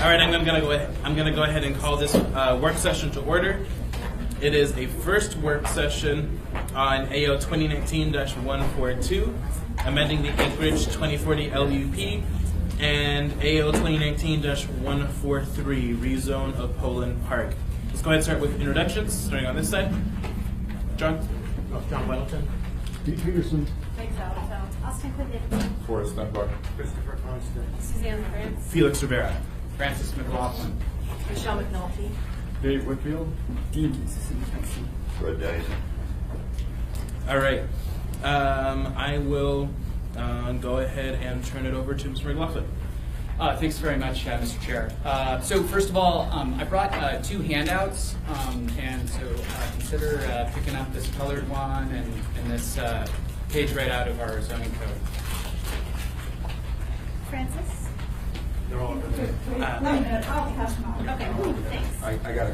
All right, I'm gonna go ahead and call this work session to order. It is a first work session on AO 2019-142, amending the Anchorage 2040 LUP, and AO 2019-143, rezone of Poland Park. Let's go ahead and start with introductions, starting on this side. John Weddleton. Pete Peterson. Thanks, Alto. Austin Clinton. Forrest Dunbar. Christopher Constant. Suzanne France. Felix Rivera. Francis McLaughlin. Michelle McNulty. Dave Whitfield. Fred Dyson. All right. I will go ahead and turn it over to Mr. McLaughlin. Thanks very much, Mr. Chair. So first of all, I brought two handouts, and so consider picking up this colored one and this page right out of our zoning code. Francis. They're all over there. I'll pass them on. Okay, thanks. I got a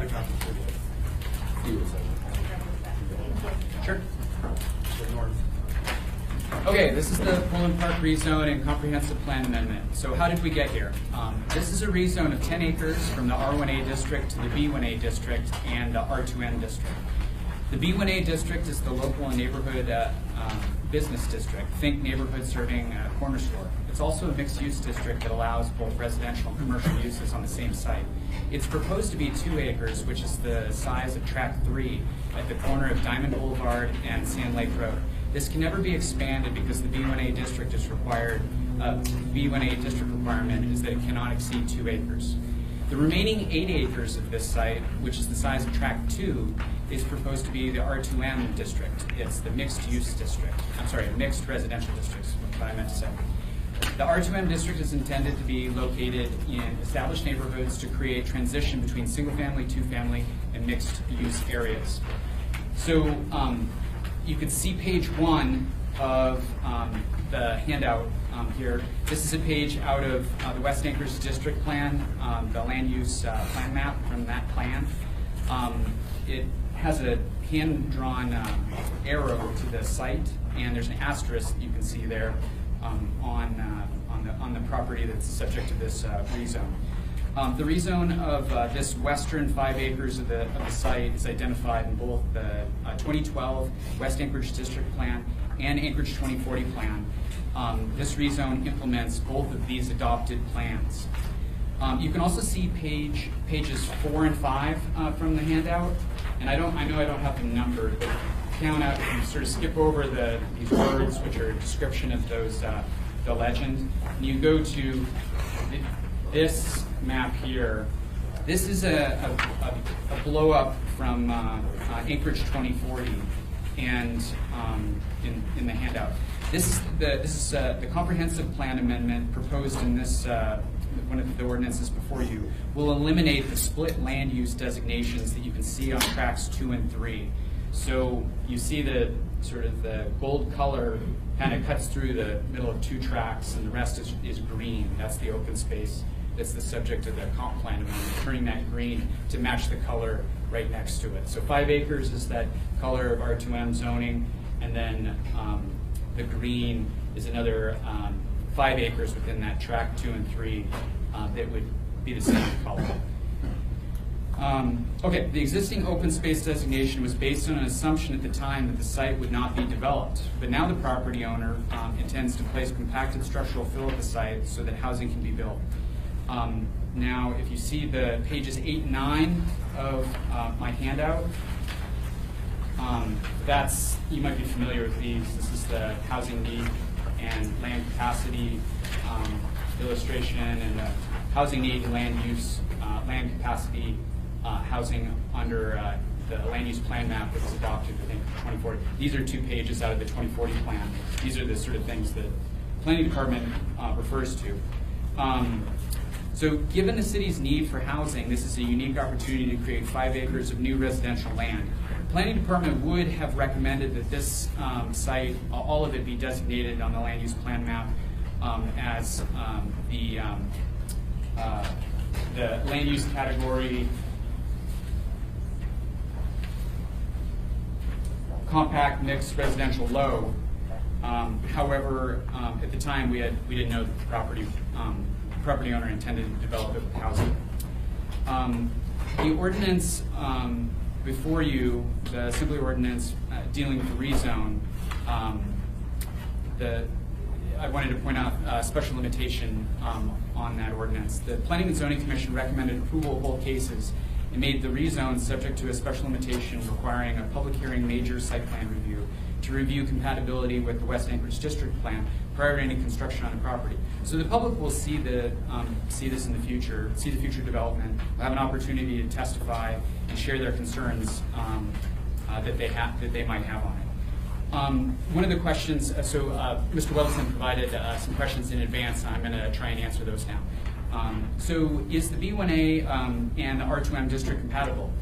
copy for you. Sure. The north. Okay, this is the Poland Park rezone and comprehensive plan amendment. So how did we get here? This is a rezone of 10 acres from the R1A district to the B1A district and the R2N district. The B1A district is the local and neighborhood business district. Think neighborhood serving a corner store. It's also a mixed-use district that allows both residential and commercial uses on the same site. It's proposed to be 2 acres, which is the size of Track 3 at the corner of Diamond Boulevard and Sand Lake Road. This can never be expanded because the B1A district is required. B1A district requirement is that it cannot exceed 2 acres. The remaining 8 acres of this site, which is the size of Track 2, is proposed to be the R2M district. It's the mixed-use district. I'm sorry, mixed residential districts, what I meant to say. The R2M district is intended to be located in established neighborhoods to create transition between single-family, two-family, and mixed-use areas. So you can see page 1 of the handout here. This is a page out of the West Anchorage District Plan, the land use plan map from that plan. It has a hand-drawn arrow to the site, and there's an asterisk that you can see there on the property that's subject to this rezone. The rezone of this western 5 acres of the site is identified in both the 2012 West Anchorage District Plan and Anchorage 2040 Plan. This rezone implements both of these adopted plans. You can also see pages 4 and 5 from the handout, and I know I don't have them numbered, but count out, you sort of skip over these words, which are a description of those the legend, and you go to this map here. This is a blow up from Anchorage 2040, and in the handout. This is the comprehensive plan amendment proposed in this one of the ordinances before you. Will eliminate the split land use designations that you can see on tracks 2 and 3. So you see the sort of the gold color kind of cuts through the middle of 2 tracks, and the rest is green. That's the open space. That's the subject of the comp plan amendment, turning that green to match the color right next to it. So 5 acres is that color of R2M zoning, and then the green is another 5 acres within that track 2 and 3 that would be the same color. Okay, the existing open space designation was based on an assumption at the time that the site would not be developed, but now the property owner intends to place compacted structural fill at the site so that housing can be built. Now, if you see the pages 8 and 9 of my handout, you might be familiar with these. This is the housing need and land capacity illustration, and the housing need and land use, land capacity housing under the land use plan map that was adopted in 2040. These are 2 pages out of the 2040 plan. These are the sort of things that the planning department refers to. So given the city's need for housing, this is a unique opportunity to create 5 acres of new residential land. The planning department would have recommended that this site, all of it, be designated on the land use plan map as the land use category compact mixed residential low. However, at the time we didn't know that the property property owner intended to develop it with housing. The ordinance before you, the Assembly ordinance dealing with the rezone, I wanted to point out a special limitation on that ordinance. The Planning and Zoning Commission recommended approval of both cases and made the rezone subject to a special limitation requiring a public hearing major site plan review to review compatibility with the West Anchorage District Plan prior to any construction on the property. So the public will see this in the future, see the future development, will have an opportunity to testify and share their concerns that they might have on it. One of the questions, Mr. Weldon provided some questions in advance, and I'm going to try and answer those now. So is the B1A and the R2M district compatible?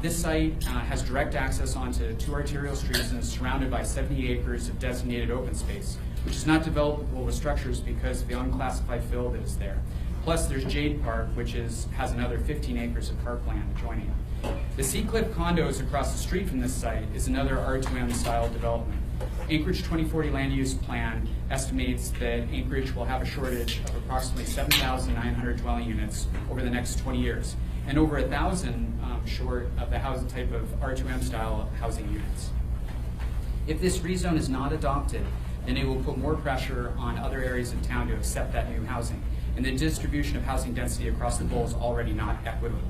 This site has direct access onto 2 arterial streets and is surrounded by 70 acres of designated open space, which is not developable with structures because of the unclassified fill that is there. Plus, there's Jade Park, which has another 15 acres of parkland adjoining it. The Seacliff condos across the street from this site is another R2M style development. Anchorage 2040 land use plan estimates that Anchorage will have a shortage of approximately 7,900 dwelling units over the next 20 years, and over 1,000 short of the housing type of R2M style housing units. If this rezone is not adopted, then it will put more pressure on other areas of town to accept that new housing, and the distribution of housing density across the bowl is already not equitable.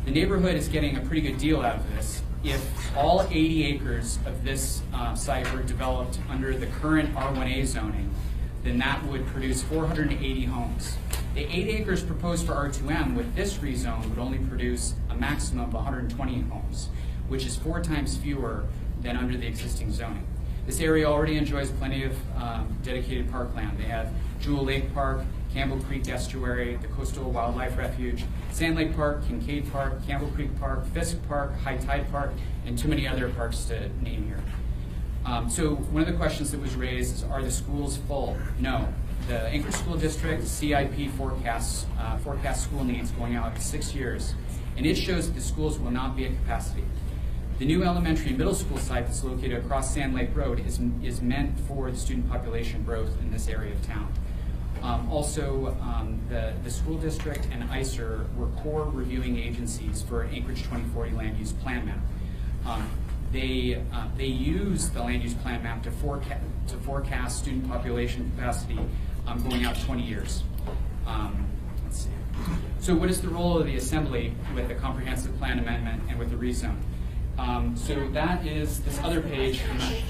The neighborhood is getting a pretty good deal out of this. If all 80 acres of this site were developed under the current R1A zoning, then that would produce 480 homes. The 8 acres proposed for R2M with this rezone would only produce a maximum of 120 homes, which is 4 times fewer than under the existing zoning. This area already enjoys plenty of dedicated parkland. They have Jewel Lake Park, Campbell Creek Estuary, the Coastal Wildlife Refuge, Sand Lake Park, Kincaid Park, Campbell Creek Park, Fisk Park, High Tide Park, and too many other parks to name here. So one of the questions that was raised is, are the schools full? No. The Anchorage School District CIP forecasts school needs going out 6 years, and it shows that the schools will not be at capacity. The new elementary and middle school site that's located across Sand Lake Road is meant for the student population growth in this area of town. The school district and ICER were core reviewing agencies for Anchorage 2040 land use plan map. They use the land use plan map to forecast student population capacity going out 20 years. Let's see. So what is the role of the Assembly with the comprehensive plan amendment and with the rezone? So that is this other page.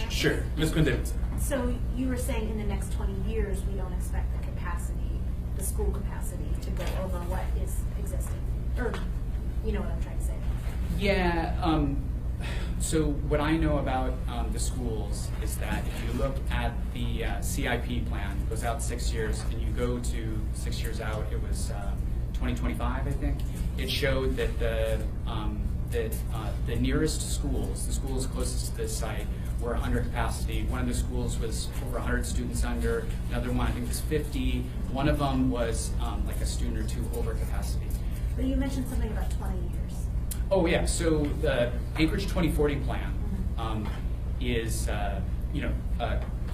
Sure, Ms. Quinn. So you were saying in the next 20 years, we don't expect the capacity, the school capacity, to go over what is existing? Or, you know what I'm trying to say? Yeah, so what I know about the schools is that if you look at the CIP plan, it goes out 6 years, and you go to 6 years out, it was 2025, I think, it showed that the nearest schools, the schools closest to this site, were under capacity. One of the schools was over 100 students under, another one I think was 50. One of them was like a student or 2 over capacity. But you mentioned something about 20 years. Oh yeah, so the Anchorage 2040 plan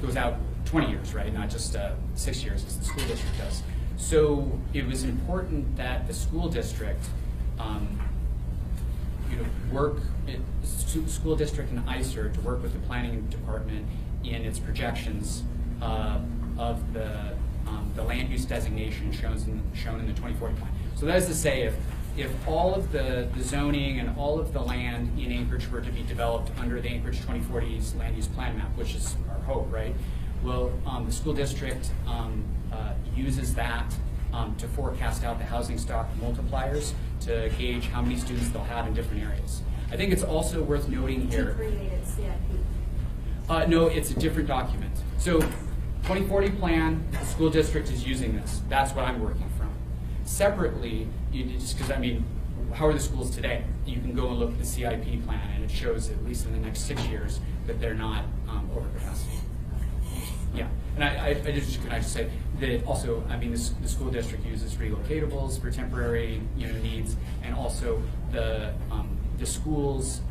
goes out 20 years, right? Not just 6 years as the school district does. So it was important that the school district school district and ICER to work with the planning department in its projections of the land use designation shown in the 2040 plan. So that is to say, if all of the zoning and all of the land in Anchorage were to be developed under the Anchorage 2040's land use plan map, which is our hope, right? Well, the school district uses that to forecast out the housing stock multipliers to gauge how many students they'll have in different areas. I think it's also worth noting here. To create a CIP? No, it's a different document. So 2040 plan, the school district is using this. That's what I'm working from. Separately, just because, I mean, how are the schools today? You can go and look at the CIP plan, and it shows, at least in the next 6 years, that they're not over capacity. Yeah, and can I just say that also, I mean, the school district uses relocatables for temporary needs, and also the schools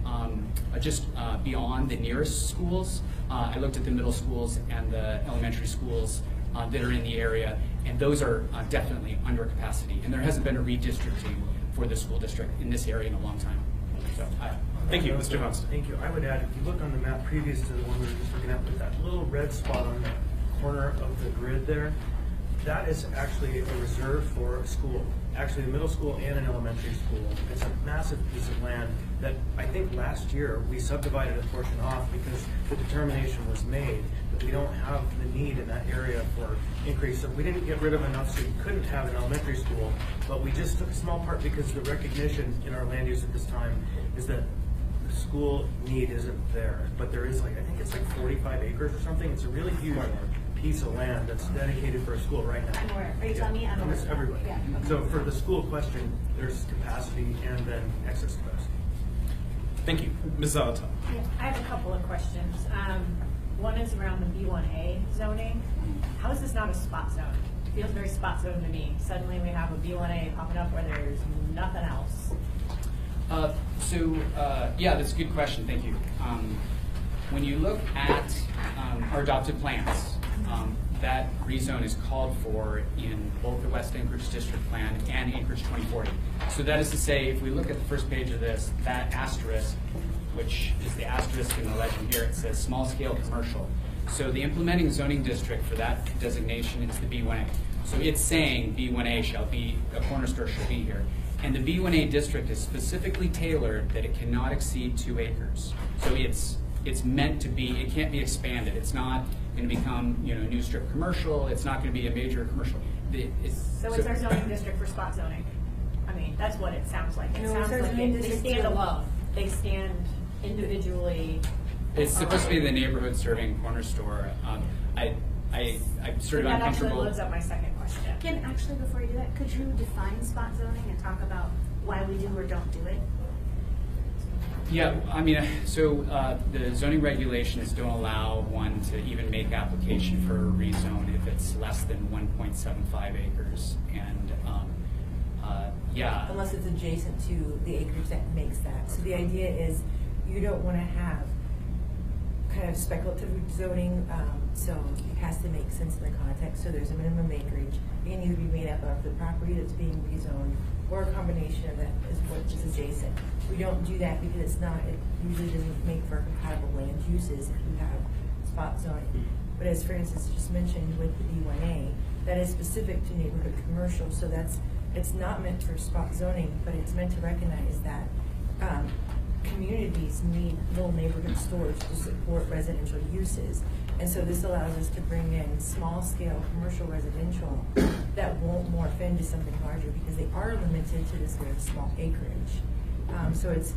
just beyond the nearest schools. I looked at the middle schools and the elementary schools that are in the area, and those are definitely under capacity. And there hasn't been a redistricting for the school district in this area in a long time. So, Thank you, Mr. Constant. Thank you. I would add, if you look on the map previous to the one we were just looking at, with that little red spot on the corner of the grid there, that is actually a reserve for a school, actually a middle school and an elementary school. It's a massive piece of land that I think last year we subdivided a portion off because the determination was made that we don't have the need in that area for increase. So we didn't get rid of enough so you couldn't have an elementary school, but we just took a small part because the recognition in our land use at this time is that the school need isn't there. But there is like, I think it's like 45 acres or something. It's a really huge piece of land that's dedicated for a school right now. I'm aware. Are you telling me? I'm aware. It's everybody. Yeah, okay. So for the school question, there's capacity and then excess capacity. Thank you. Ms. Zolotow. Yeah, I have a couple of questions. One is around the B1A zoning. How is this not a spot zone? It feels very spot zone to me. Suddenly we have a B1A popping up where there's nothing else. Yeah, that's a good question. Thank you. When you look at our adopted plans, that rezone is called for in both the West Anchorage District Plan and Anchorage 2040. So that is to say, if we look at the first page of this, that asterisk, which is the asterisk in the legend here, it says small scale commercial. So the implementing zoning district for that designation is the B1A. So it's saying B1A shall be, a corner store shall be here. And the B1A district is specifically tailored that it cannot exceed 2 acres. So it's meant to be, it can't be expanded. It's not going to become, new strip commercial. It's not going to be a major commercial. So it's our zoning district for spot zoning. I mean, that's what it sounds like. It No, sounds it's our like zoning they district stand too. alone. They stand individually. It's supposed to be the neighborhood serving corner store. I'm sort of That actually uncomfortable. loads up my second question. Again, actually, before you do that, could you define spot zoning and talk about why we do or don't do it? Yeah, I mean, so the zoning regulations don't allow one to even make application for a rezone if it's less than 1.75 acres. And yeah. Unless it's adjacent to the acreage that makes that. So the idea is you don't want to have kind of speculative zoning, so it has to make sense in the context. So there's a minimum acreage. It can either be made up of the property that's being rezoned or a combination of that is what is adjacent. We don't do that because it usually doesn't make for compatible land uses if you have spot zoning. But as for instance just mentioned with the B1A, that is specific to neighborhood commercial, so it's not meant for spot zoning, but it's meant to recognize that communities need little neighborhood stores to support residential uses. And so this allows us to bring in small-scale commercial residential that won't morph into something larger because they are limited to this very small acreage. So it's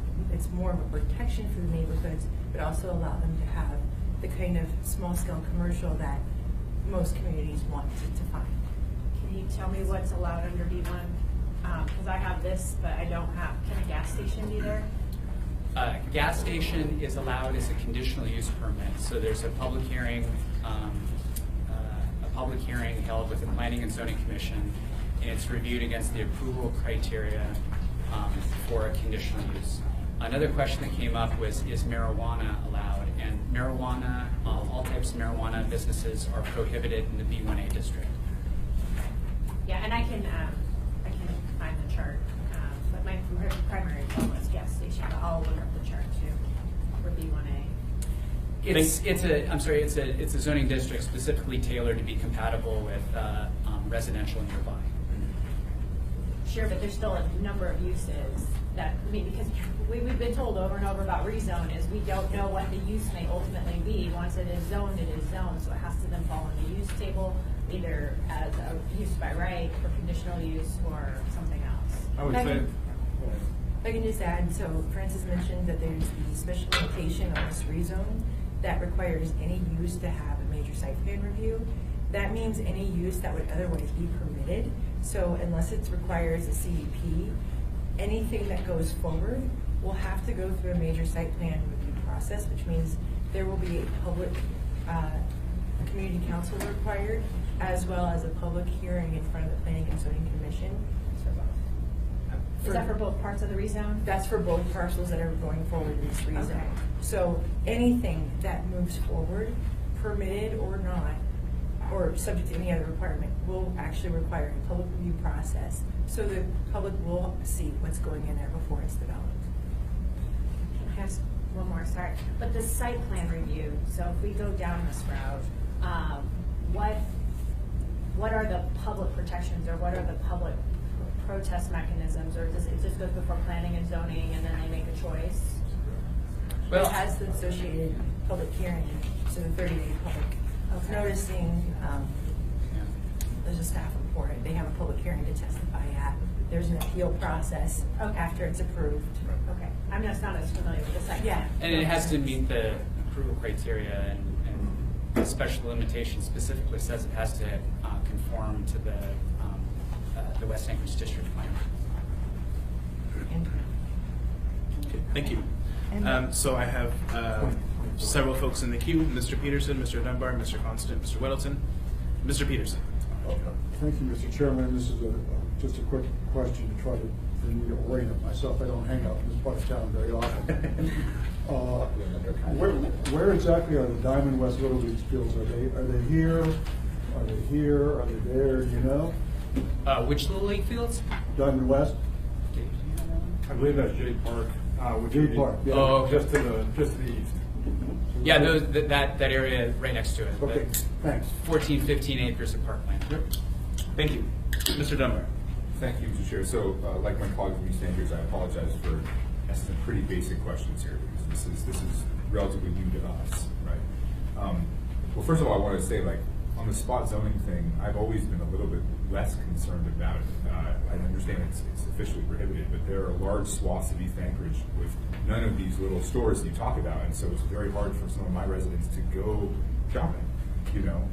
more of a protection for the neighborhoods, but also allow them to have the kind of small-scale commercial that most communities want to find. Can you tell me what's allowed under B1? Because I have this, but I don't have, can a gas station be there? Gas station is allowed as a conditional use permit. So there's a public hearing held with the Planning and Zoning Commission, and it's reviewed against the approval criteria for a conditional use. Another question that came up was, is marijuana allowed? And marijuana, all types of marijuana businesses are prohibited in the B1A district. Yeah, and I can find the chart, but my primary goal was gas station, but I'll look up the chart too for B1A. It's a zoning district specifically tailored to be compatible with residential nearby. Sure, but there's still a number of uses that, because we've been told over and over about rezone is we don't know what the use may ultimately be. Once it is zoned, so it has to then fall in the use table, either as a use by right or conditional use or something else. I would say. I can just add, so Francis mentioned that there's the special limitation on this rezone that requires any use to have a major site plan review. That means any use that would otherwise be permitted. So unless it requires a CEP, anything that goes forward will have to go through a major site plan review process, which means there will be a public community council required, as well as a public hearing in front of the Planning and Zoning Commission. Is that for both parts of the rezone? That's for both parcels that are going forward in this rezone. Okay. So anything that moves forward, permitted or not, or subject to any other requirement, will actually require a public review process, so the public will see what's going in there before it's developed. I have one more, sorry. But the site plan review, so if we go down this route, what are the public protections, or what are the public protest mechanisms, or does it just goes before planning and zoning and then they make a choice? It has the associated public hearing, so the 30-day public noticing, there's a staff report, they have a public hearing to testify at, there's an appeal process after it's approved. Okay, I'm just not as familiar with the site. Yeah. And it has to meet the approval criteria, and the special limitation specifically says it has to conform to the West Anchorage District Plan. Okay, thank you. So I have several folks in the queue: Mr. Peterson, Mr. Dunbar, Mr. Constant, Mr. Weddleton. Mr. Peterson. Thank you, Mr. Chairman. This is just a quick question to try to for me to orient myself. I don't hang out in this part of town very often. Where exactly are the Diamond West Little League fields? Are they here? Are they here? Are they there? Do you know? Which Little League fields? Diamond West? I believe that's Jay Park. Jay Park, yeah. Oh, Just to the east. Yeah, that area right next to it. Okay, thanks. 14, 15 acres of parkland. Yep. Thank you. Mr. Dunbar. Thank you, Mr. Chair. So, like my colleague from East Anchorage, I apologize for asking some pretty basic questions here, because this is relatively new to us, right? Well, first of all, I want to say, like, on the spot zoning thing, I've always been a little bit less concerned about it. I understand it's officially prohibited, but there are large swaths of East Anchorage with none of these little stores that you talk about, and so it's very hard for some of my residents to go shopping,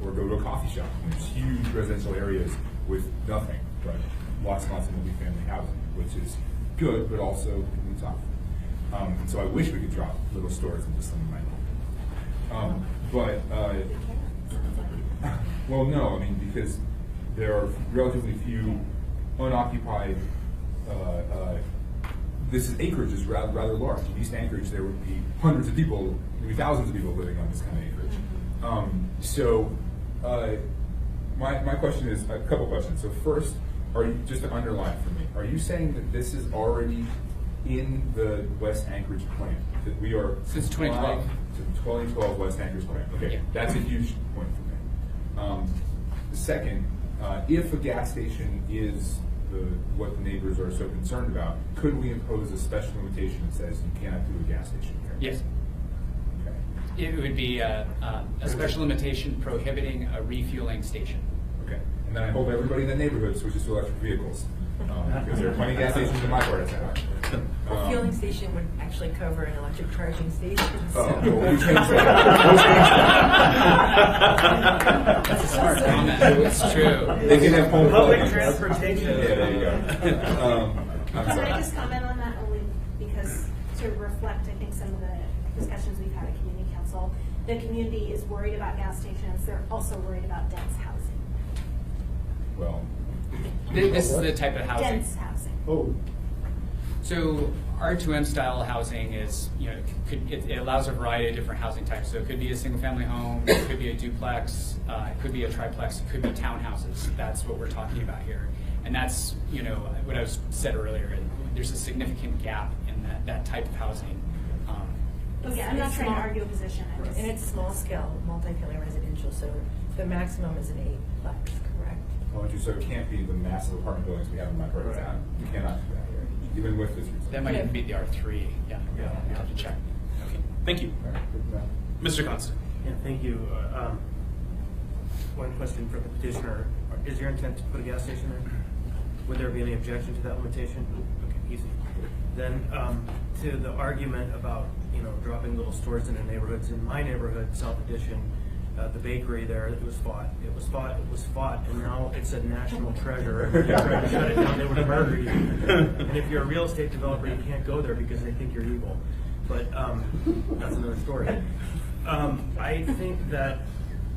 or go to a coffee shop. And there's huge residential areas with nothing but lots and lots of multifamily housing, which is good, but also can be tough. And so I wish we could drop little stores into some of my well, no, I mean, because there are relatively few unoccupied, acreage is rather large. In East Anchorage, there would be hundreds of people, maybe thousands of people living on this kind of acreage. My question is, a couple questions. So first, are you, just to underline for me, are you saying that this is already in the West Anchorage plan? That we are Since 2012. To the 2012 West Anchorage plan. Okay, Yeah. that's a huge point for me. Second, if a gas station is what the neighbors are so concerned about, could we impose a special limitation that says you cannot do a gas station here? Yes. Okay. It would be a special limitation prohibiting a refueling station. Okay. And then I hope everybody in the neighborhood switches to electric vehicles, because there are plenty of gas stations in my part of town. A fueling station would actually cover an electric charging station. Oh, So. well, we changed that. That's a smart comment. It's true. They can have home Public plugging. transportation. Yeah, there you go. I'm Can sorry. I just comment on that only because to reflect, I think, some of the discussions we've had at community council, the community is worried about gas stations. They're also worried about dense housing. Well, This is the type of housing. Dense housing. Oh, So R2M style housing is, it allows a variety of different housing types. So it could be a single family home, it could be a duplex, it could be a triplex, it could be townhouses. That's what we're talking about here. And that's, what I said earlier, there's a significant gap in that type of housing. Okay, I'm not trying to argue a position. I just- And it's small scale, multifamily residential, so the maximum is an 8-plex, correct? so it can't be the massive apartment buildings we have in my part of town. You cannot do that here, even with this reason. That might even be the R3, yeah, we'll have to check. Okay. Thank you. All right, good to know. Mr. Constant. Yeah, thank you. One question for the petitioner. Is your intent to put a gas station there? Would there be any objection to that limitation? Okay, easy. Then to the argument about, dropping little stores into neighborhoods. In my neighborhood, South Addition, the bakery there, it was fought, and now it's a national treasure. If you try to shut it down, they would murder you. And if you're a real estate developer, you can't go there because they think you're evil. But that's another story. I think that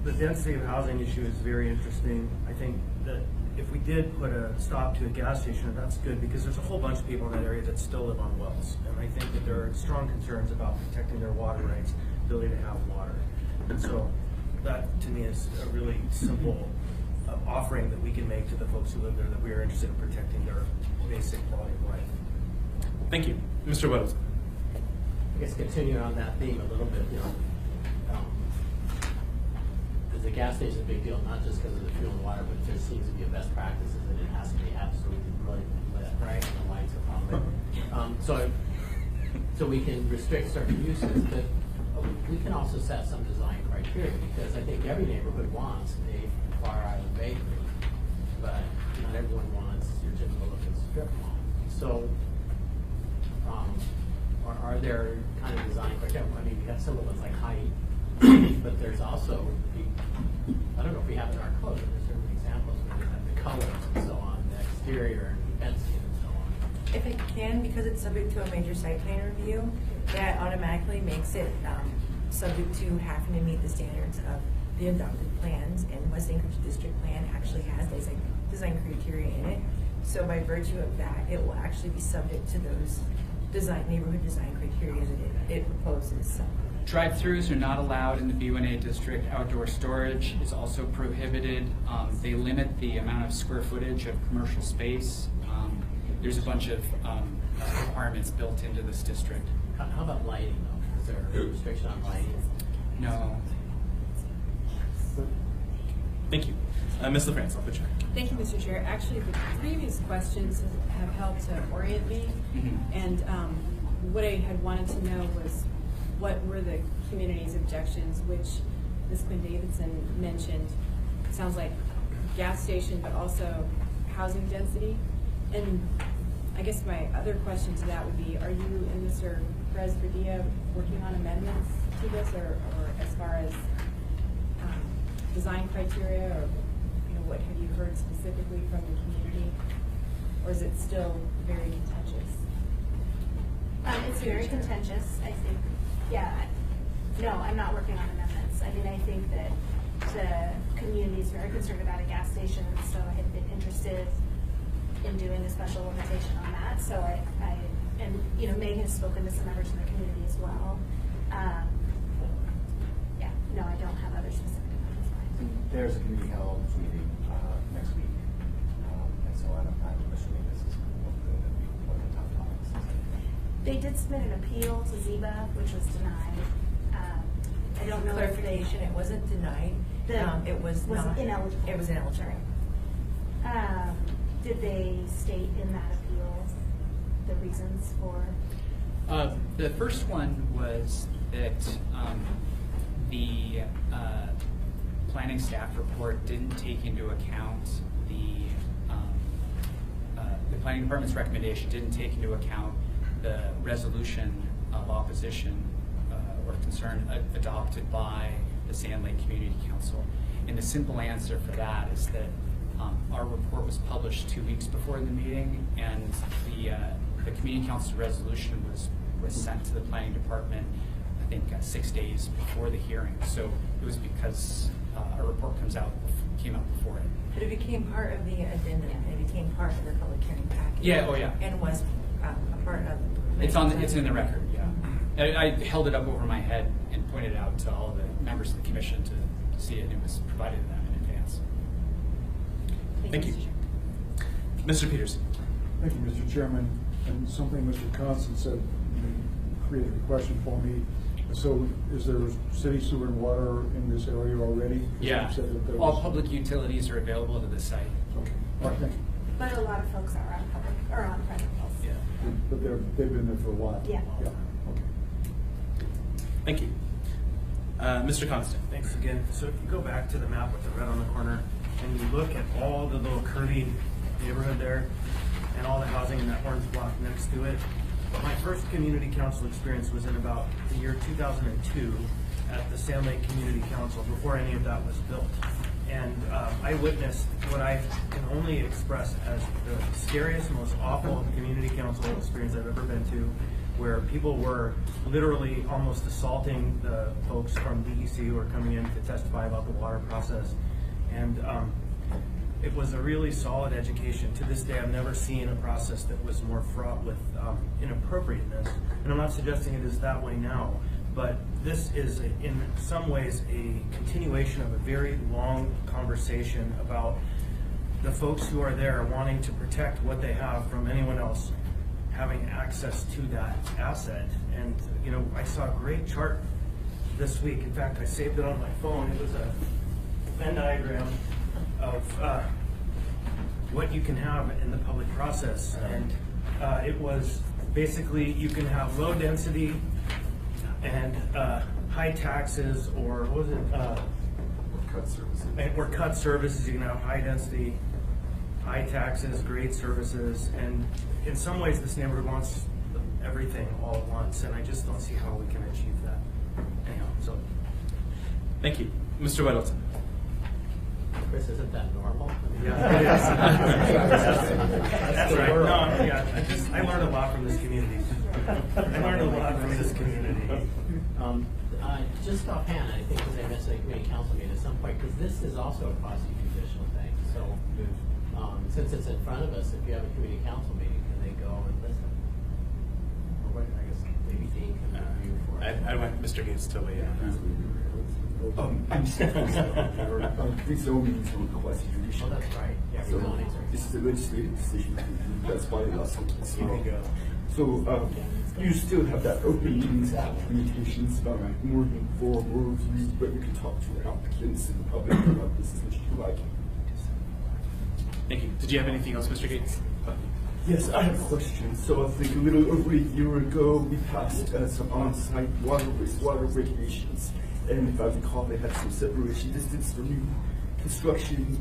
the density of housing issue is very interesting. I think that if we did put a stop to a gas station, that's good because there's a whole bunch of people in that area that still live on wells. And I think that there are strong concerns about protecting their water rights, ability to have water. And so that to me is a really simple offering that we can make to the folks who live there, that we are interested in protecting their basic quality of life. Thank you. Mr. Weddles. I guess continuing on that theme a little bit, because the gas station is a big deal, not just because of the fuel and water, but there seems to be a best practices that it has to be absolutely brilliant lit, right? And the lights are probably. So we can restrict certain uses, but we can also set some design criteria, because I think every neighborhood wants a Far Island bakery, but not everyone wants your typical looking strip mall. So are there kind of design criteria? I mean, we have some of ones like height, but there's also, I don't know if we have in our code, but there's certain examples where we have the colors and so on, the exterior and fencing and so on. If it can, because it's subject to a major site plan review, that automatically makes it subject to having to meet the standards of the adopted plans, and West Anchorage District Plan actually has design criteria in it. So by virtue of that, it will actually be subject to those neighborhood design criteria that it proposes. So. Drive-throughs are not allowed in the B1A district. Outdoor storage is also prohibited. They limit the amount of square footage of commercial space. There's a bunch of requirements built into this district. How about lighting, though? Is there a restriction on lighting? No. Thank you. Ms. LaFrance, I'll put you. Thank you, Mr. Chair. Actually, the previous questions have helped to orient me, and what I had wanted to know was what were the community's objections, which Ms. Quinn Davidson mentioned. It sounds like gas station, but also housing density. And I guess my other question to that would be, are you and Mr. Perez-Verdia working on amendments to this, or as far as design criteria, or what have you heard specifically from the community, or is it still very contentious? It's very contentious, I think. Yeah, no, I'm not working on amendments. I mean, I think that the community is very concerned about a gas station, so I have been interested in doing a special limitation on that. So and Megan has spoken to some members of the community as well. Yeah, no, I don't have other specific amendments. There's a community held meeting next week, and so I'm assuming this is one of the top topics. They did submit an appeal to ZEBA, which was denied. I don't know if Clarification, it wasn't denied. It was ineligible. It was ineligible. Did they state in that appeal the reasons for? The first one was that the planning staff report didn't take into account the planning department's recommendation didn't take into account the resolution of opposition or concern adopted by the Sand Lake Community Council. And the simple answer for that is that our report was published 2 weeks before the meeting, and the Community Council resolution was sent to the planning department, I think 6 days before the hearing. So it was because our report came out before it. But it became part of the addendum. It became part of the public hearing package. Yeah. Oh, yeah. And was a part of. It's in the record. Yeah. I held it up over my head and pointed it out to all the members of the commission to see it, and it was provided to them in advance. Thank you. Mr. Peters. Thank you, Mr. Chairman. And something Mr. Constant said created a question for me. So is there city sewer and water in this area already? Yeah. All public utilities are available to the site. Okay. All right, thank you. But a lot of folks are on public or on private wells. Yeah. But they've been there for a while? Yeah. Yeah, okay. Thank you. Mr. Constant. Thanks again. So if you go back to the map with the red on the corner, and you look at all the little curvy neighborhood there, and all the housing in that orange block next to it, my first community council experience was in about the year 2002 at the Sand Lake Community Council, before any of that was built. And I witnessed what I can only express as the scariest, most awful community council experience I've ever been to, where people were literally almost assaulting the folks from DEC who were coming in to testify about the water process. And it was a really solid education. To this day, I've never seen a process that was more fraught with inappropriateness. And I'm not suggesting it is that way now, but this is in some ways a continuation of a very long conversation about the folks who are there wanting to protect what they have from anyone else having access to that asset. And you know, I saw a great chart this week. In fact, I saved it on my phone. It was a Venn diagram of what you can have in the public process, and it was basically you can have low density and high taxes, or what was it? Cut services. Or cut services. You can have high density, high taxes, great services, and in some ways this neighborhood wants everything all at once, and I just don't see how we can achieve that. Anyhow, so. Thank you. Mr. Weddleton. Chris, isn't that normal? Yeah, it is. That's right. No, yeah, I learned a lot from this community. I learned a lot from this community. Just offhand, I think as I mentioned at the community council meeting at some point, because this is also a quasi-judicial thing. So, since it's in front of us, if you have a community council meeting, can they go and listen? Or what, I guess maybe Dean can review for it. I want Mr. Gates to weigh in. I'm Stefan. Rezoning is on quasi-judicial. Oh, that's right. Yeah, So rezonings are. this is a legislative decision. That's why I asked it. You can go. So you still have that Open Meetings Act limitations about more than 4 reviews, but you can talk to applicants and the public about this as much as you like. Thank you. Did you have anything else, Mr. Gates? Yes, I have a question. So I think a little over a year ago, we passed some on-site wastewater regulations. And if I recall, they had some separation distance for new construction,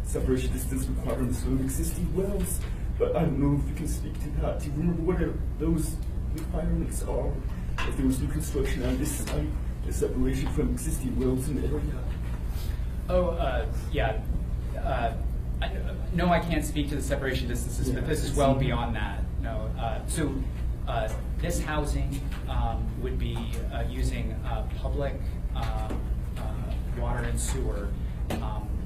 separation distance requirements for existing wells. But I don't know if you can speak to that. Do you remember what those requirements are? If there was new construction on this site, the separation from existing wells in the area? No, I can't speak to the separation distances, but this is well beyond that. No, this housing would be using public water and sewer,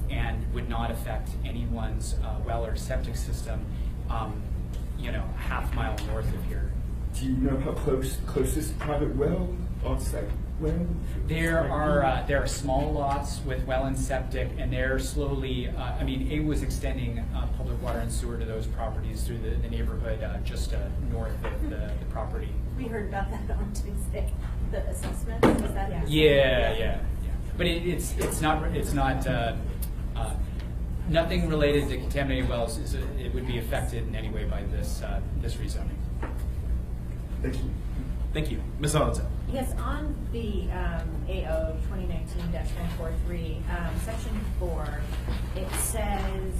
and would not affect anyone's well or septic system, half mile north of here. Do you know how closest private well, on-site well? There are small lots with well and septic, and they're slowly. it was extending public water and sewer to those properties through the neighborhood just north of the property. We heard about that on Tuesday, the assessment, was that? Yeah. But it's not nothing related to contaminated wells. It would be affected in any way by this rezoning. Thank you. Thank you. Ms. Allentown. Yes, on the AO 2019-143, section 4, it says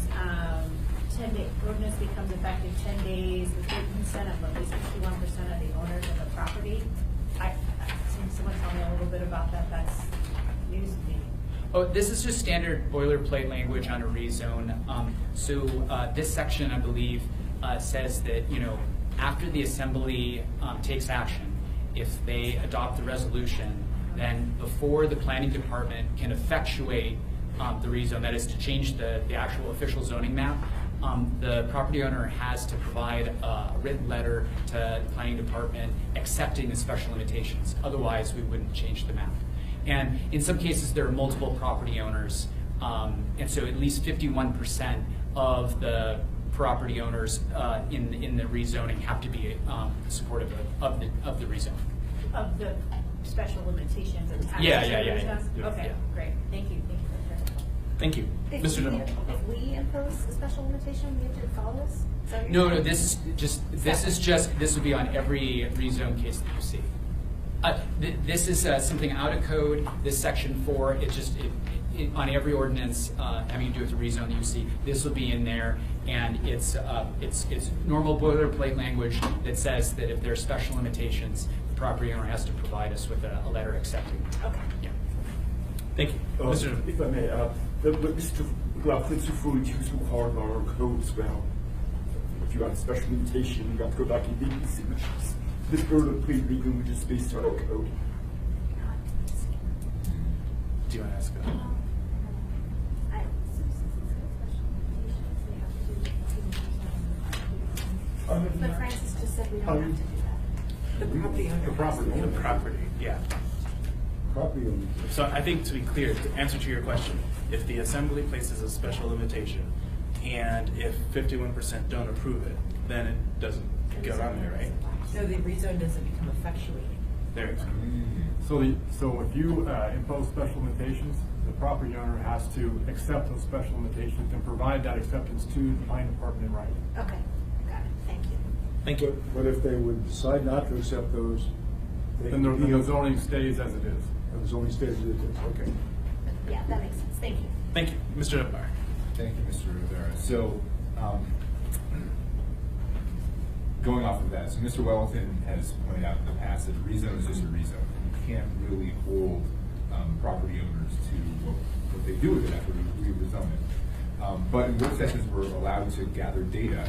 10-day ordinance becomes effective 10 days with written consent of at least 51% of the owners of the property. I think someone tell me a little bit about that. That's news to me. Oh, this is just standard boilerplate language on a rezone. This section, I believe, says that after the assembly takes action, if they adopt the resolution, then before the planning department can effectuate the rezone, that is to change the actual official zoning map, the property owner has to provide a written letter to the planning department accepting the special limitations. Otherwise, we wouldn't change the map. And in some cases, there are multiple property owners, and so at least 51% of the property owners in the rezoning have to be supportive of the rezoning. Of the special limitations attached Yeah. to the stuff? Yeah. Okay, Yeah. Great. Thank you. Thank you. Mr. General. If we impose a special limitation, we have to follow this? Is that what No, you're saying? this would be on every rezone case that you see. This is something out of code. This section 4, on every ordinance having to do with the rezone that you see, this will be in there, and it's normal boilerplate language that says that if there are special limitations, the property owner has to provide us with a letter accepting. Okay. Yeah. Thank you. Mr. General. If I may, what Mr. McLaughlin's referring to is required by our code as well. If you have a special limitation, you have to go back and read the signatures. This boilerplate language is based on our code. Do you want to ask? But Francis just said we don't have to do that. The property owner. The property The owner. property, yeah. Property owner. So I think, to be clear, to answer to your question, if the assembly places a special limitation, and if 51% don't approve it, then it doesn't go on there, right? So the rezone doesn't become effectuated. There it is. So if you impose special limitations, the property owner has to accept those special limitations and provide that acceptance to the planning department in writing. Okay, got it, thank you. Thank you. But if they would decide not to accept those, they Then could be the zoning stays as it is. The zoning stays as it is, okay. Yeah, that makes sense, thank you. Thank you. Mr. Dunbar. Thank you, Mr. Rivera. So, going off of that, so Mr. Wellington has pointed out in the past that a rezone is just a rezone. You can't really hold property owners to what they do with it after we rezone it. But in work sessions, we're allowed to gather data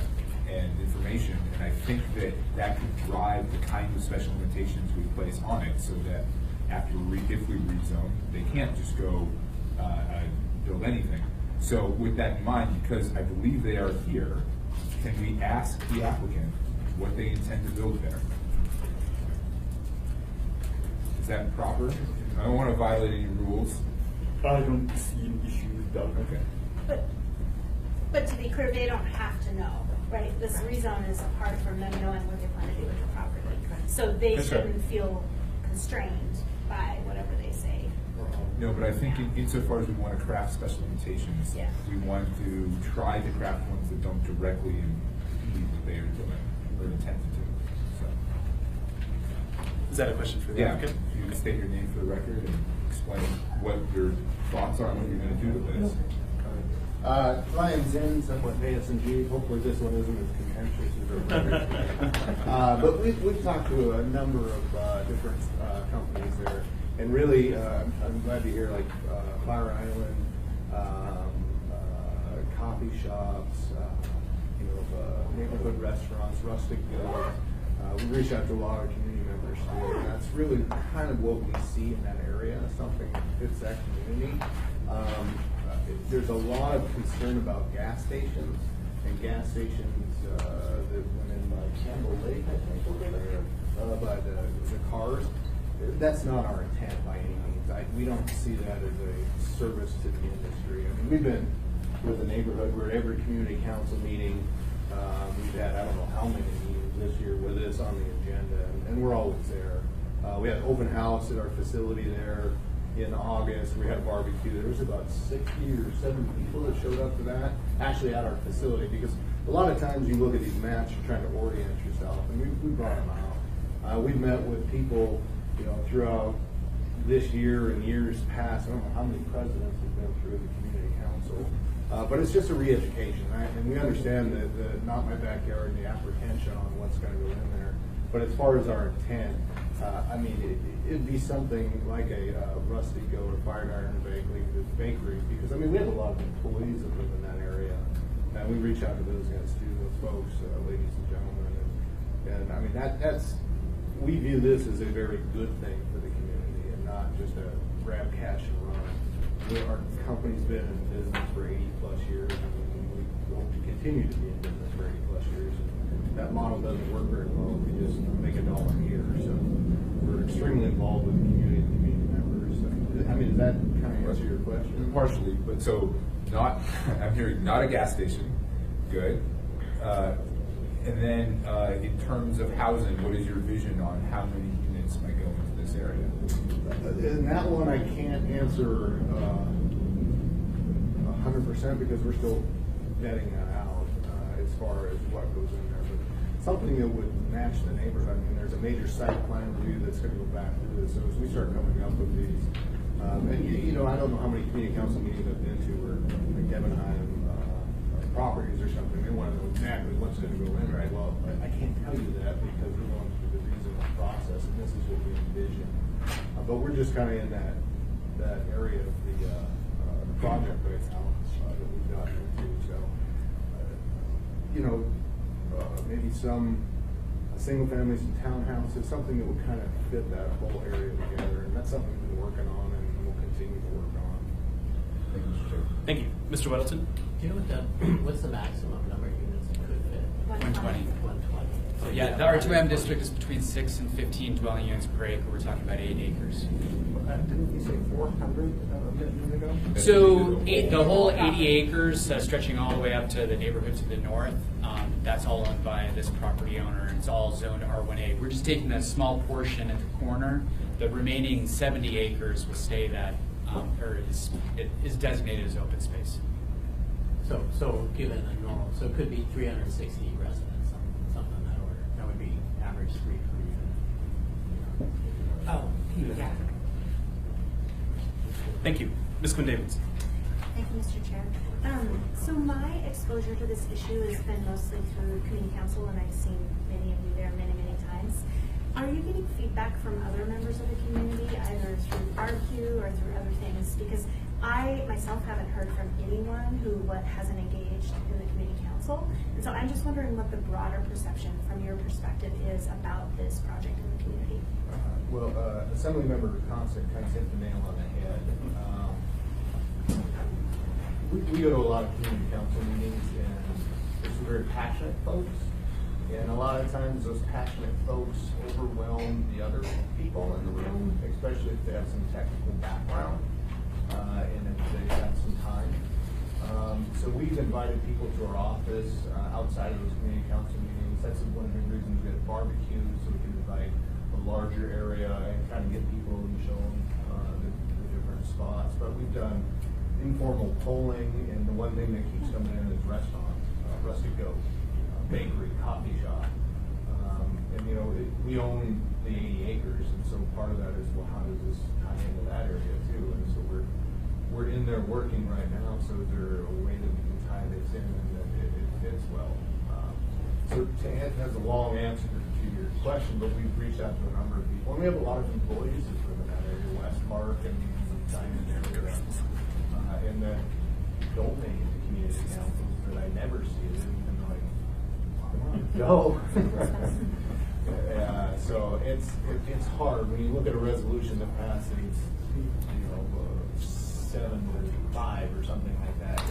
and information, and I think that that could drive the kind of special limitations we place on it, so that after if we rezone, they can't just go build anything. So with that in mind, because I believe they are here, can we ask the applicant what they intend to build there? Is that proper? I don't want to violate any rules. I don't see an issue with that. Okay. But to be clear, they don't have to know, right? This rezone is apart from them knowing what they plan to do with the property. So they That's right. shouldn't feel constrained by whatever they say. No, but I think insofar as we want to craft special limitations, Yeah. we want to try to craft ones that don't directly impede what they are doing or intend to do. So, Is that a question for the yeah, applicant? you can state your name for the record and explain what your thoughts are on what you're going to do with this. My name's in somewhat ASNG. Hopefully this one isn't as contentious as our but we've talked to a number of different companies there, and really I'm glad to hear like Fire Island, coffee shops, neighborhood restaurants, rustic goods. We reach out to a lot of community members too, and that's really kind of what we see in that area, something that fits that community. There's a lot of concern about gas stations, and gas stations that went in by Campbell Lake, I think, over there, by the cars. That's not our intent by any means. We don't see that as a service to the industry. I mean, we've been with the neighborhood, we're at every community council meeting. We've had, I don't know how many meetings this year with this on the agenda, and we're always there. We had an open house at our facility there in August. We had a barbecue. There was about 60 or 70 people that showed up for that, actually at our facility, because a lot of times you look at these maps, you're trying to orient yourself, and we brought them out. We've met with people, throughout this year and years past. I don't know how many presidents have been through the community council, but it's just a re-education, right? And we understand that not my backyard and the apprehension on what's going to go in there. But as far as our intent, it'd be something like a Rusty Goat or Fire Iron Bakery, because we have a lot of employees that live in that area, and we reach out to those guys too, those folks, ladies and gentlemen, and that's we view this as a very good thing for the community and not just a grab cash and run. Our company's been in business for 80 plus years, and we hope to continue to be in business for 80 plus years. That model doesn't work very well if we just make $1 here. So we're extremely involved with the community and community members. So, does that kind of answer your question? Partially, but so I'm hearing not a gas station. Good. And then in terms of housing, what is your vision on how many units might go into this area? In that one, I can't answer 100% because we're still vetting that out as far as what goes in there. But something that would match the neighborhood. There's a major site plan review that's going to go back through this. So as we start coming up with these, and I don't know how many community council meetings I've been to where Debenheim properties or something, they want to know exactly what's going to go in, right? Well, I can't tell you that because we're going through the reasonable process, and this is what we envision. But we're just kind of in that area of the project right now that we've gotten into. So, maybe some single families and townhouses, something that would kind of fit that whole area together, and that's something we've been working on and we'll continue to work on. Thank you, Mr. Chair. Thank you. Mr. Weddleton? Do you know what's the maximum number of units it could fit? 120. 120. Yeah, the R2M district is between 6 and 15 dwelling units per acre. We're talking about 8 acres. Didn't you say 400 a minute ago? So the whole 80 acres stretching all the way up to the neighborhood to the north, that's all owned by this property owner. It's all zoned R1A. We're just taking a small portion at the corner. The remaining 70 acres will stay that, or is designated as open space. So given a normal, so it could be 360 residents, something in that order. That would be average 3 per unit. Oh, yeah. Thank you. Ms. Quinn-Davids. Thank you, Mr. Chair. So my exposure to this issue has been mostly through community council, and I've seen many of you there many, many times. Are you getting feedback from other members of the community, either through RQ or through other things? Because I myself haven't heard from anyone who hasn't engaged in the community council. And so I'm just wondering what the broader perception from your perspective is about this project in the community. Well, Assemblymember Constant kind of hit the nail on the head. We go to a lot of community council meetings, and there's some very passionate folks. And a lot of times those passionate folks overwhelm the other people in the room, especially if they have some technical background and if they have some time. So we've invited people to our office outside of those community council meetings. That's one of the reasons we have barbecues, so we can invite a larger area and kind of get people and show them the different spots. But we've done informal polling, and the one thing that keeps coming in is restaurants, Rusty Goat, bakery, coffee shop. And you know, we own the 80 acres, and so part of that is, well, how does this tie into that area too? And so we're in there working right now, so is there a way that we can tie this in and that it fits well? So that's a long answer to your question, but we've reached out to a number of people, and we have a lot of employees that live in that area, Westmark and Diamond area, and that don't make it to community councils that I never see it, and like, come on, go. So it's hard when you look at a resolution that passes, 7-5 or something like that.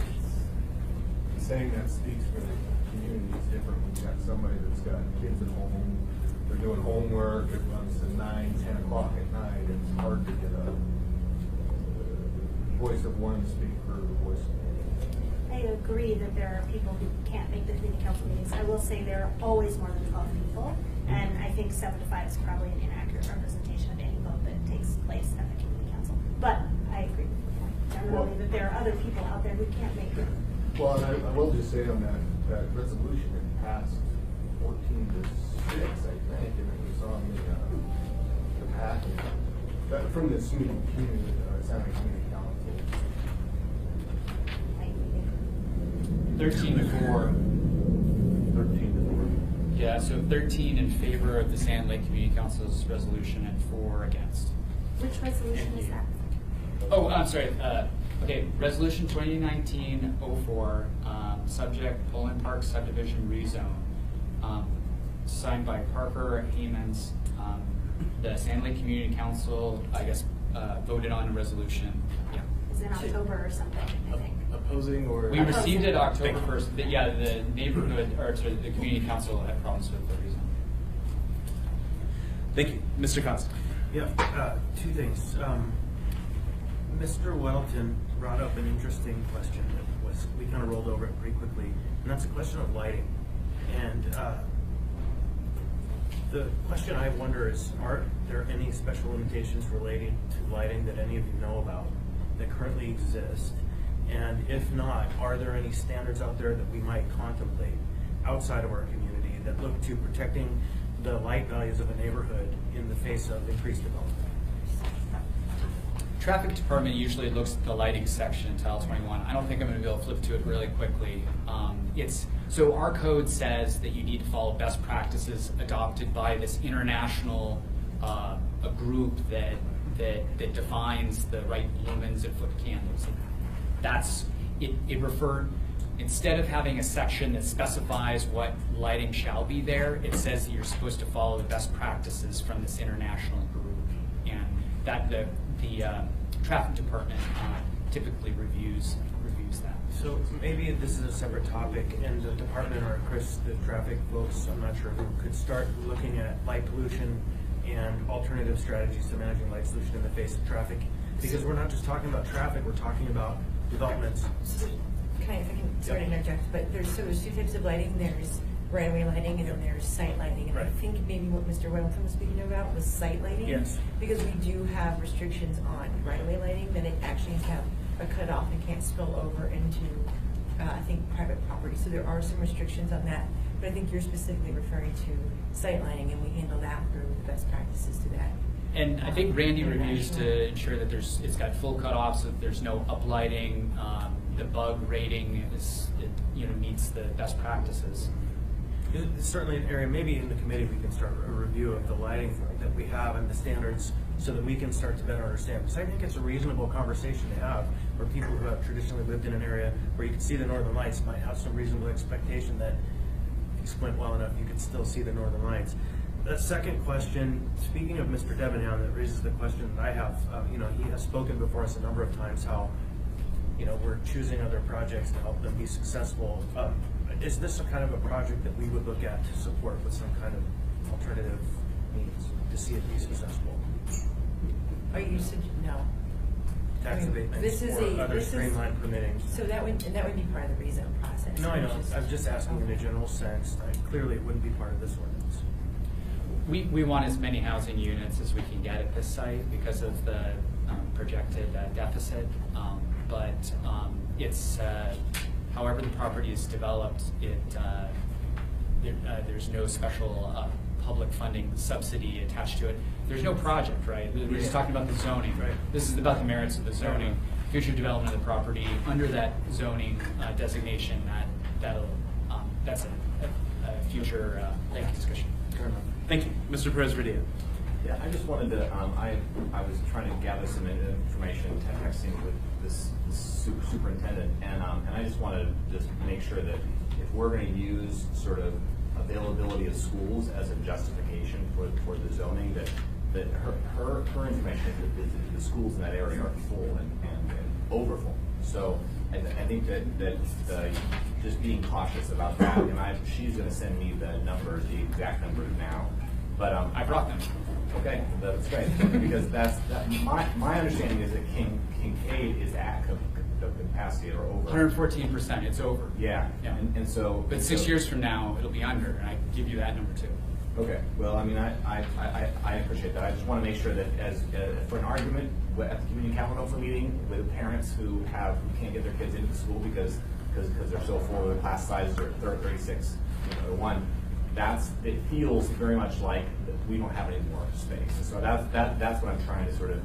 It's saying that speaks for the community is different when you got somebody that's got kids at home, they're doing homework, it runs to 9-10 o'clock at night. It's hard to get a voice of one speak for the voice of all. I agree that there are people who can't make the community council meetings. I will say there are always more than 12 people, and I think 7 to 5 is probably an inaccurate representation of any vote that takes place at the community council. But I agree with the point generally that there are other people out there who can't make it. Well, and I will just say on that resolution, it passed 14 to 6, I think, and it was on the path from the community, Sounding Community Council. 13 to 4. 13 to 4. Yeah, so 13 in favor of the Sand Lake Community Council's resolution and 4 against. Which resolution is that? Oh, I'm sorry. Okay, Resolution 2019-04, subject Poland Park subdivision rezone, signed by Parker Hamans. The Sand Lake Community Council, I guess, voted on a resolution. Yeah. It's in October or something, I think. Opposing or? We received it October 1st. Yeah, the neighborhood, or sorry, the community council had problems with the rezone. Thank you. Mr. Constant. Yeah, two things. Mr. Welton brought up an interesting question that was, we kind of rolled over it pretty quickly, and that's a question of lighting. And the question I wonder is, are there any special limitations relating to lighting that any of you know about that currently exist? And if not, are there any standards out there that we might contemplate outside of our community that look to protecting the light values of a neighborhood in the face of increased development? Traffic department usually looks at the lighting section in Title 21. I don't think I'm going to be able to flip to it really quickly. So our code says that you need to follow best practices adopted by this international a group that defines the right lumens and foot candles. That's it. Instead of having a section that specifies what lighting shall be there, it says that you're supposed to follow the best practices from this international group, and that the traffic department typically reviews that. So maybe this is a separate topic, and the department or Chris, the traffic folks, I'm not sure who, could start looking at light pollution and alternative strategies to managing light pollution in the face of traffic. Because we're not just talking about traffic, we're talking about developments. If I can sort of interject, but there's two types of lighting. There's right-of-way lighting, and then there's site lighting. And I think maybe what Mr. Wellington was speaking about was site lighting. Yes. Because we do have restrictions on right-of-way lighting that it actually has to have a cutoff and can't spill over into, I think, private property. So there are some restrictions on that. But I think you're specifically referring to site lighting, and we handle that through the best practices to that. And I think Randy reviews to ensure that it's got full cutoffs, so there's no uplighting. The bug rating meets the best practices. It's certainly an area, maybe in the committee we can start a review of the lighting that we have and the standards so that we can start to better understand. Because I think it's a reasonable conversation to have where people who have traditionally lived in an area where you can see the northern lights might have some reasonable expectation that if you squint well enough you can still see the northern lights. The second question, speaking of Mr. Debenham, that raises the question that I have. He has spoken before us a number of times how we're choosing other projects to help them be successful. Is this a kind of a project that we would look at to support with some kind of alternative means to see it be successful? Are you no? Tax abatements or other streamlined permitting. So that would be part of the rezone process. No, I know. I'm just asking in a general sense. Clearly, it wouldn't be part of this ordinance. We want as many housing units as we can get at this site because of the projected deficit. But it's however the property is developed, there's no special public funding subsidy attached to it. There's no project, right? We're just talking about the zoning. Right. This is about the merits of the zoning. Future development of the property under that zoning designation. That's a future discussion. Thank you, Mr. Perez-Verdilla. Yeah, I just wanted to, I was trying to gather some information, texting with this superintendent, and I just wanted to just make sure that if we're going to use sort of availability of schools as a justification for the zoning, that her information is that the schools in that area are full and overfull. So I think that just being cautious about that, and she's going to send me the exact numbers now. But I brought them. Okay, that's great because my understanding is that Kincaid is at the capacity or over 114%. It's over. Yeah. And so. But 6 years from now, it'll be under, and I can give you that number too. Okay. Well, I mean, I appreciate that. I just want to make sure that as for an argument at the community council meeting with parents who can't get their kids into school because they're so full, the class sizes are 36 to 1. It feels very much like we don't have any more space. And so that's what I'm trying to sort of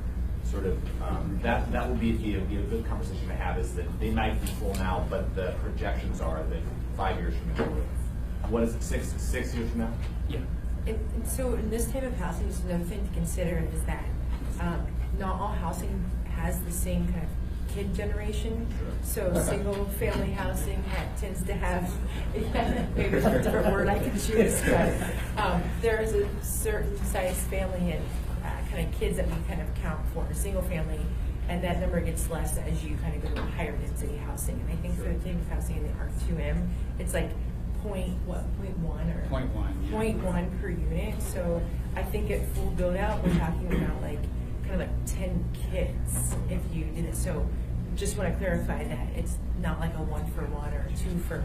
that will be a good conversation to have, is that they might be full now, but the projections are that 5 years from now. What is it, six years from now? Yeah. And so in this type of housing, just another thing to consider is that not all housing has the same kind of kid generation. Sure. So single family housing tends to have, maybe there's a different word I can choose, but there is a certain size family and kind of kids that we kind of count for a single family, and that number gets less as you kind of go to higher density housing. And I think for the type of housing in the R2M, it's like 0.1 or 0.1 per unit. So I think at full build out, we're talking about kind of like 10 kids if you did it. So just want to clarify that it's not like a 1-for-1 or 2 for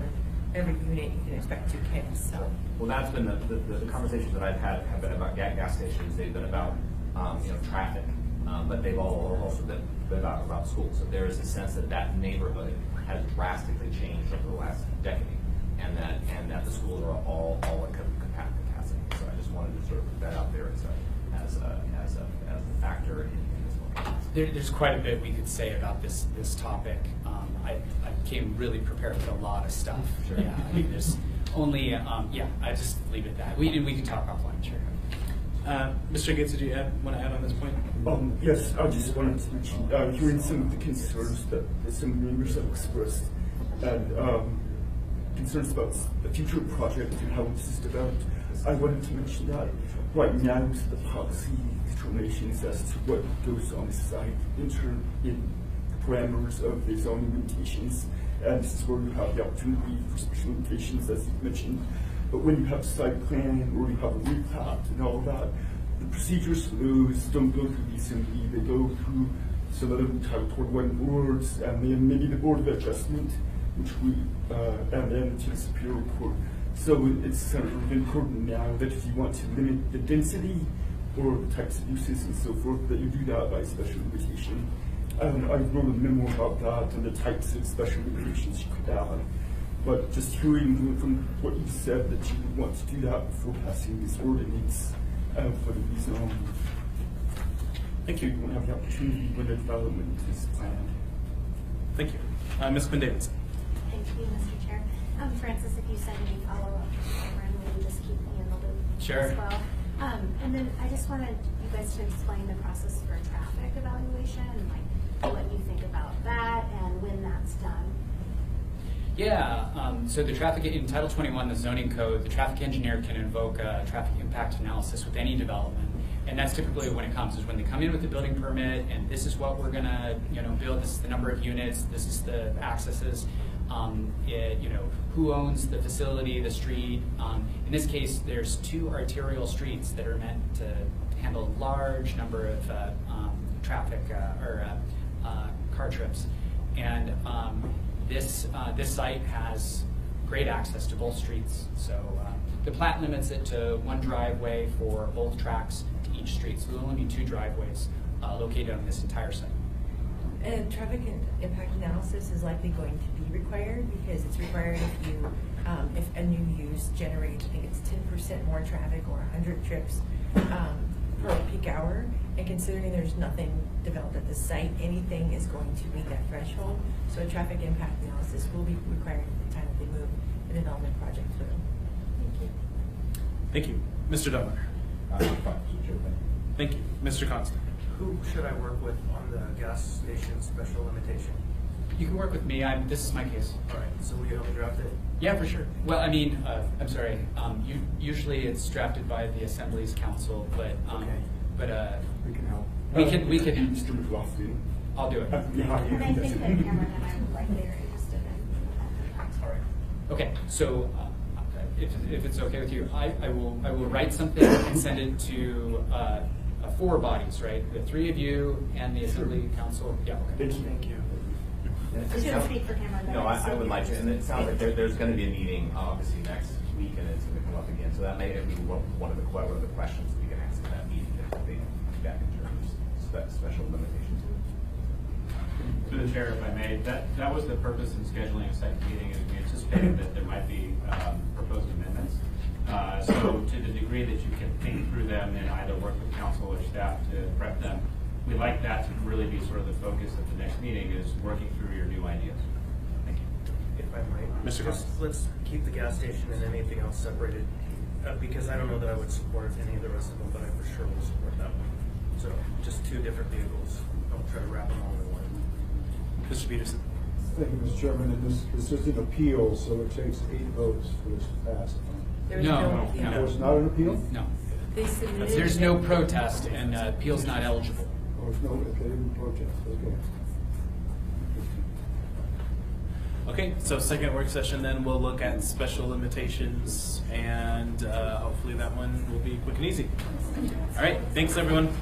every unit. You can expect 2 kids. So. Well, that's been the conversations that I've had have been about gas stations. They've been about traffic, but they've also been about schools. So there is a sense that neighborhood has drastically changed over the last decade, and that the schools are all at capacity. So I just wanted to sort of put that out there as a factor in this one. There's quite a bit we could say about this topic. I came really prepared with a lot of stuff. Sure. Yeah, I mean, there's only I just leave it at that. We can talk offline, sure. Mr. Gates, did you want to add on this point? Yes, I just wanted to mention, hearing some of the concerns that some members have expressed, and concerns about the future project and how this is developed, I wanted to mention that right now the policy determinations as to what goes on the site in the parameters of the zoning limitations and this is where you have the opportunity for special limitations, as you mentioned. But when you have site plan or you have a replat and all that, the procedures for those don't go through the assembly, they go through some of the Title 21 boards, and then maybe the Board of Adjustment, which and then to the Superior Court. So it's sort of important now that if you want to limit the density or the types of uses and so forth, that you do that by special limitation. I wrote a memo about that and the types of special limitations you could add. But just hearing from what you said that you would want to do that before passing this ordinance for the rezone. Thank you. You won't have the opportunity when the development is planned. Thank you. Ms. Quinn Davidson. Thank you, Mr. Chair. Francis, if you send any follow-up, and maybe just keep me in the loop Sure. as well. And then I just wanted you guys to explain the process for traffic evaluation, and like what you think about that and when that's done. Yeah, so the traffic in Title 21, the zoning code, the traffic engineer can invoke a traffic impact analysis with any development. And that's typically when it comes, is when they come in with the building permit, and this is what we're gonna, build, this is the number of units, this is the accesses, who owns the facility, the street. In this case, there's 2 arterial streets that are meant to handle a large number of traffic car trips. And this site has great access to both streets. So the plat limits it to 1 driveway for both tracks to each street. So there'll only be 2 driveways located on this entire site. And traffic impact analysis is likely going to be required because it's required if a new use generates, I think it's 10% more traffic or 100 trips per peak hour. And considering there's nothing developed at the site, anything is going to meet that threshold. So a traffic impact analysis will be required at the time that they move the development project through. Thank you. Thank you. Mr. Dunbar. Thank you. Mr. Constant. Who should I work with on the gas station special limitation? You can work with me. This is my case. All right, so will you help me draft it? Yeah, for sure. Well, I mean, I'm sorry. Usually it's drafted by the Assembly's council, but We can help. we can. Mr. McLaughlin. I'll do it. And I think that Cameron and I would like they're interested in. All right. Okay, so if it's okay with you, I will write something and send it to 4 bodies, right? The 3 of you and the Assembly Council. Yeah. Okay. Thank you. I shouldn't speak for Cameron. but No, I so would like to, and it sounds like there's going to be a meeting, obviously, next week, and it's going to come up again. So that may be one of the questions that we can ask at that meeting, if they come back in terms of special limitations. Through the chair, if I may, that was the purpose in scheduling a second meeting, is we anticipated that there might be proposed amendments. So to the degree that you can think through them and either work with council or staff to prep them, we like that to really be sort of the focus of the next meeting, is working through your new ideas. Thank you. If I might, Mr. just let's keep the gas station and anything else separated, because I don't know that I would support any of the rest of them, but I for sure will support that one. So just 2 different vehicles. I'll try to wrap them all in one. Mr. Peterson. Thank you, Mr. Chairman. And this is an appeal, so it takes 8 votes for this to pass. There's No. Oh, it's not an appeal? No. They submitted. There's no protest, and appeal's not eligible. Oh, it's no, okay, even protest, okay. Okay, so second work session, then we'll look at special limitations, and hopefully that one will be quick and easy. All right, thanks everyone.